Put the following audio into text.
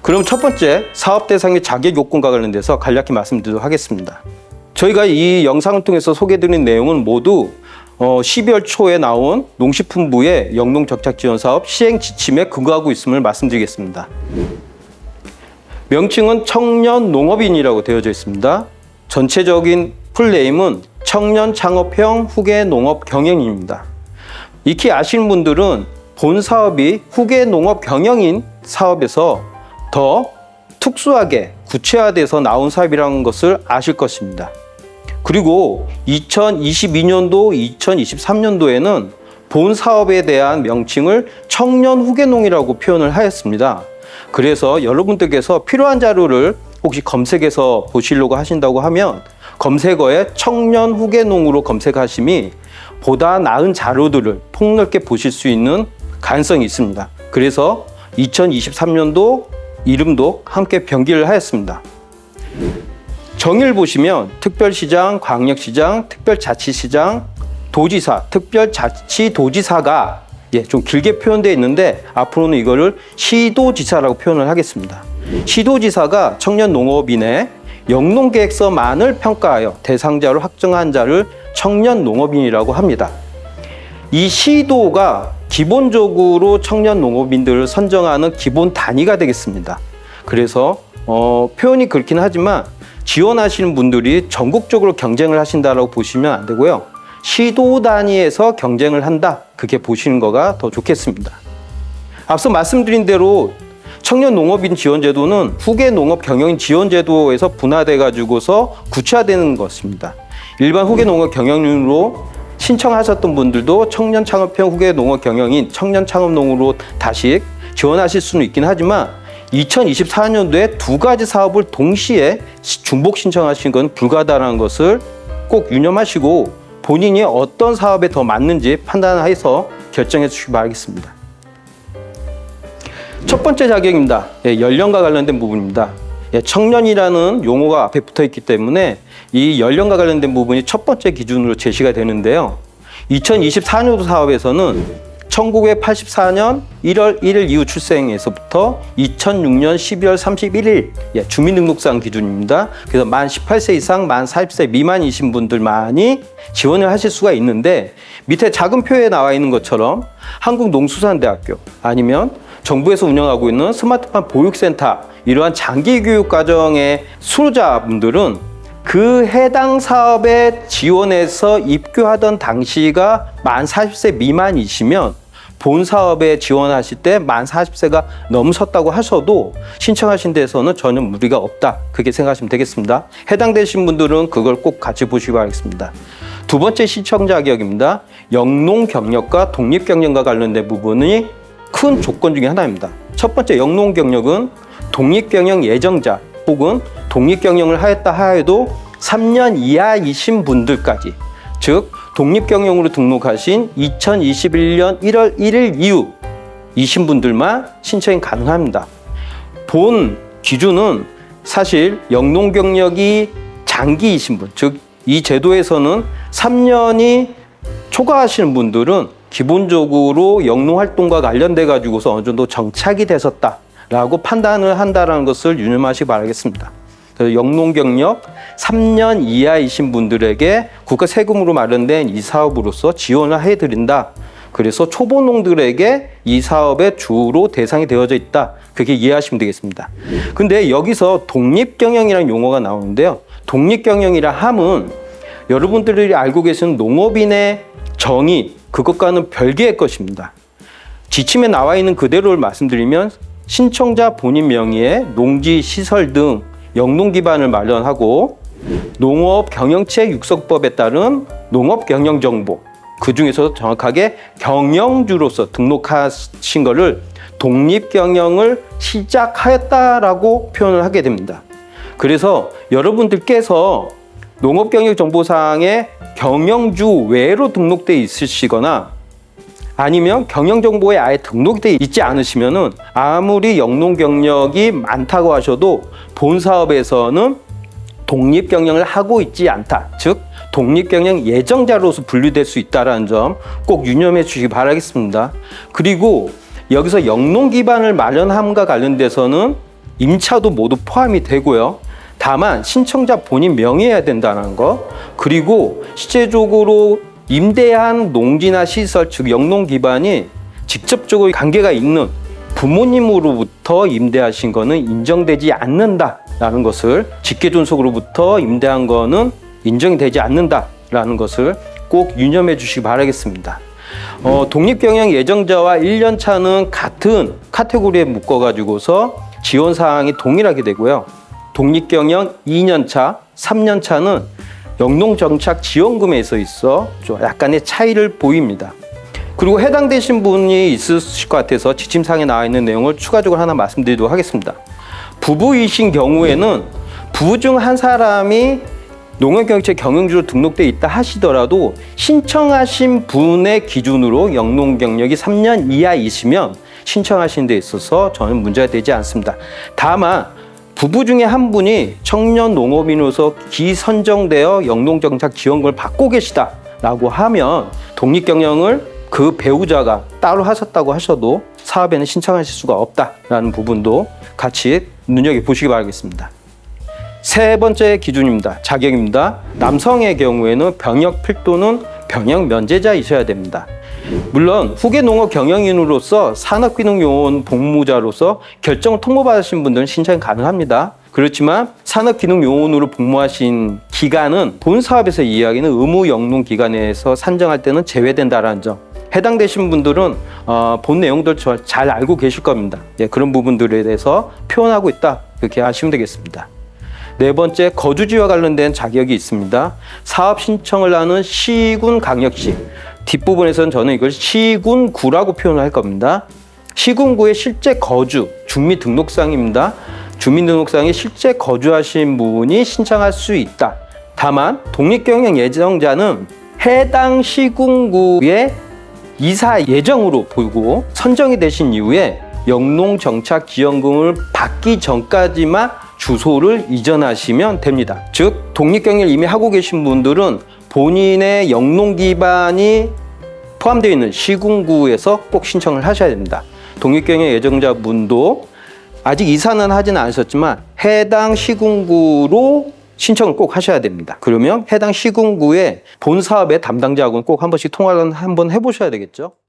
그럼 첫 번째 사업 대상의 자격 요건과 관련돼서 간략히 말씀드리도록 하겠습니다. 저희가 이 영상을 통해서 소개해드린 내용은 모두 12월 초에 나온 농식품부의 영농정착지원사업 시행 지침에 근거하고 있음을 말씀드리겠습니다. 명칭은 청년농업인이라고 되어져 있습니다. 전체적인 풀네임은 청년창업형 후계농업경영인입니다. 익히 아시는 분들은 본 사업이 후계농업경영인 사업에서 더 특수하게 구체화돼서 나온 사업이라는 것을 아실 것입니다. 그리고 2022년도, 2023년도에는 본 사업에 대한 명칭을 청년 후계농이라고 표현을 하였습니다. 그래서 여러분들께서 필요한 자료를 혹시 검색해서 보시려고 하신다고 하면 검색어에 청년 후계농으로 검색하심이 보다 나은 자료들을 폭넓게 보실 수 있는 가능성이 있습니다. 그래서 2023년도 이름도 함께 변기를 하였습니다. 정의를 보시면 특별시장, 광역시장, 특별자치시장, 도지사, 특별자치도지사가 좀 길게 표현되어 있는데 앞으로는 이거를 시도지사라고 표현을 하겠습니다. 시도지사가 청년 농업인의 영농계획서만을 평가하여 대상자로 확정한 자를 청년 농업인이라고 합니다. 이 시도가 기본적으로 청년 농업인들을 선정하는 기본 단위가 되겠습니다. 그래서 표현이 그렇긴 하지만 지원하시는 분들이 전국적으로 경쟁을 하신다라고 보시면 안 되고요. 시도 단위에서 경쟁을 한다. 그렇게 보시는 거가 더 좋겠습니다. 앞서 말씀드린 대로 청년 농업인 지원제도는 후계 농업 경영인 지원제도에서 분화돼 가지고서 구체화되는 것입니다. 일반 후계 농업 경영인으로 신청하셨던 분들도 청년 창업형 후계 농업 경영인 청년 창업농으로 다시 지원하실 수는 있긴 하지만 2024년도에 두 가지 사업을 동시에 중복 신청하신 건 불가하다는 것을 꼭 유념하시고 본인이 어떤 사업에 더 맞는지 판단해서 결정해 주시기 바라겠습니다. 첫 번째 자격입니다. 연령과 관련된 부분입니다. 청년이라는 용어가 앞에 붙어 있기 때문에 이 연령과 관련된 부분이 첫 번째 기준으로 제시가 되는데요. 2024년도 사업에서는 1984년 1월 1일 이후 출생에서부터 2006년 12월 31일 주민등록상 기준입니다. 그래서 만 18세 이상, 만 40세 미만이신 분들만이 지원을 하실 수가 있는데 밑에 작은 표에 나와 있는 것처럼 한국농수산대학교 아니면 정부에서 운영하고 있는 스마트팜 보육센터 이러한 장기교육과정의 수료자분들은 그 해당 사업에 지원해서 입교하던 당시가 만 40세 미만이시면 본 사업에 지원하실 때 만 40세가 넘으셨다고 하셔도 신청하신 데서는 전혀 무리가 없다. 그렇게 생각하시면 되겠습니다. 해당되신 분들은 그걸 꼭 같이 보시기 바라겠습니다. 두 번째 신청 자격입니다. 영농 경력과 독립 경영과 관련된 부분이 큰 조건 중에 하나입니다. 첫 번째 영농 경력은 독립 경영 예정자 혹은 독립 경영을 하였다 하여도 3년 이하이신 분들까지, 즉 독립 경영으로 등록하신 2021년 1월 1일 이후이신 분들만 신청이 가능합니다. 본 기준은 사실 영농 경력이 장기이신 분, 즉 이 제도에서는 3년이 초과하시는 분들은 기본적으로 영농 활동과 관련돼 가지고서 어느 정도 정착이 되셨다라고 판단을 한다는 것을 유념하시기 바라겠습니다. 그래서 영농 경력 3년 이하이신 분들에게 국가 세금으로 마련된 이 사업으로서 지원을 해드린다. 그래서 초보농들에게 이 사업의 주로 대상이 되어져 있다. 그렇게 이해하시면 되겠습니다. 근데 여기서 독립경영이라는 용어가 나오는데요. 독립경영이라 함은 여러분들이 알고 계시는 농업인의 정의, 그것과는 별개의 것입니다. 지침에 나와 있는 그대로를 말씀드리면 신청자 본인 명의의 농지, 시설 등 영농 기반을 마련하고 농업 경영체 육성법에 따른 농업 경영 정보, 그 중에서도 정확하게 경영주로서 등록하신 거를 독립 경영을 시작하였다라고 표현을 하게 됩니다. 그래서 여러분들께서 농업경영정보상에 경영주 외로 등록되어 있으시거나 아니면 경영정보에 아예 등록되어 있지 않으시면은 아무리 영농 경력이 많다고 하셔도 본 사업에서는 독립 경영을 하고 있지 않다. 즉 독립 경영 예정자로서 분류될 수 있다는 점 꼭 유념해 주시기 바라겠습니다. 그리고 여기서 영농 기반을 마련함과 관련돼서는 임차도 모두 포함이 되고요. 다만 신청자 본인 명의여야 된다는 거, 그리고 실제적으로 임대한 농지나 시설, 즉 영농 기반이 직접적으로 관계가 있는 부모님으로부터 임대하신 거는 인정되지 않는다라는 것을, 직계존속으로부터 임대한 거는 인정이 되지 않는다라는 것을 꼭 유념해 주시기 바라겠습니다. 독립경영 예정자와 1년 차는 같은 카테고리에 묶어가지고서 지원 사항이 동일하게 되고요. 독립경영 2년 차, 3년 차는 영농정착지원금에 있어 좀 약간의 차이를 보입니다. 그리고 해당되신 분이 있으실 것 같아서 지침사항에 나와 있는 내용을 추가적으로 하나 말씀드리도록 하겠습니다. 부부이신 경우에는 부부 중 한 사람이 농업경영체 경영주로 등록되어 있다 하시더라도 신청하신 분의 기준으로 영농 경력이 3년 이하이시면 신청하시는 데 있어서 저는 문제가 되지 않습니다. 다만 부부 중에 한 분이 청년 농업인으로서 기선정되어 영농정착 지원금을 받고 계시다라고 하면 독립경영을 그 배우자가 따로 하셨다고 하셔도 사업에는 신청하실 수가 없다라는 부분도 같이 눈여겨보시기 바라겠습니다. 세 번째 기준입니다. 자격입니다. 남성의 경우에는 병역 필도는 병역 면제자이셔야 됩니다. 물론 후계 농업 경영인으로서 산업기능요원 복무자로서 결정을 통보받으신 분들은 신청이 가능합니다. 그렇지만 산업기능요원으로 복무하신 기간은 본 사업에서 이야기는 의무 영농 기간에서 산정할 때는 제외된다라는 점. 해당되신 분들은 본 내용들 잘 알고 계실 겁니다. 예, 그런 부분들에 대해서 표현하고 있다, 그렇게 하시면 되겠습니다. 네 번째, 거주지와 관련된 자격이 있습니다. 사업 신청을 하는 시군 강력시, 뒷부분에서는 저는 이걸 시군구라고 표현을 할 겁니다. 시군구의 실제 거주, 주민등록상입니다. 주민등록상에 실제 거주하신 분이 신청할 수 있다. 다만 독립경영 예정자는 해당 시군구의 이사 예정으로 보고 선정이 되신 이후에 영농정착지원금을 받기 전까지만 주소를 이전하시면 됩니다. 즉 독립경영을 이미 하고 계신 분들은 본인의 영농 기반이 포함되어 있는 시군구에서 꼭 신청을 하셔야 됩니다. 독립경영 예정자분도 아직 이사는 하지는 않으셨지만 해당 시군구로 신청을 꼭 하셔야 됩니다. 그러면 해당 시군구의 본 사업의 담당자하고는 꼭 한 번씩 통화를 한번 해보셔야 되겠죠.